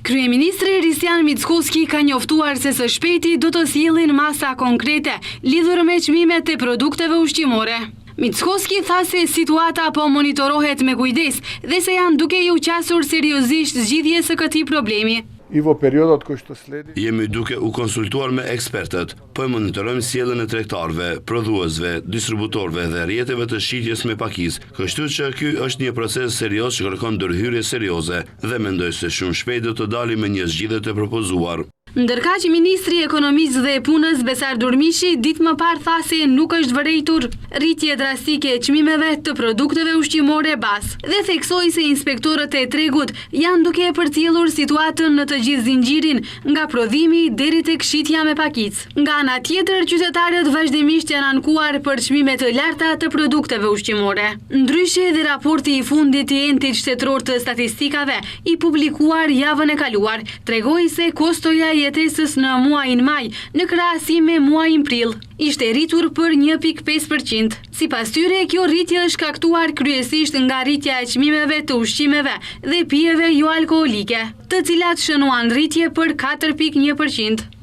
Kryeministri Risjan Mickoski ka njoftuar se së shpejti do të sjellin masa konkrete lidhur me çmimet e produkteve ushqimore. Mickoski tha se situata po monitorohet me kujdes dhe se janë duke u qasur seriozisht zgjidhjes së këtij problemi. Jemi duke u konsultuar me ekspertët, po e monitorojmë sjelljen e tregtarëve, prodhuesve, distributorëve dhe rrjeteve të shitjes me pakicë, kështu që ky është një proces serioz që kërkon ndërhyrje serioze dhe mendoj se shumë shpejt do të dalim me një zgjidhje të propozuar. Ndërkaq Ministri i Ekonomisë dhe Punës Besar Durmishi ditë më parë tha se nuk është vërejtur rritje drastike e çmimeve të produkteve ushqimore bas dhe theksoi se inspektorët e tregut janë duke përcjellur situatën në të gjithë zinxhirin, nga prodhimi deri tek shitja me pakicë. Nga ana tjetër, qytetarët vazhdimisht janë ankuar për çmime të larta të produkteve ushqimore. Ndryshe dhe raporti i fundit i entit shtetëror të statistikave i publikuar javën e kaluar tregoi se kostoja jetesës në muajin maj në krahasim me muajin prill ishte rritur për 1.5%. Sipas tyre, kjo rritje është shkaktuar kryesisht nga rritja e çmimeve të ushqimeve dhe pijeve jo alkoolike, të cilat shënuan rritje për 4.1%.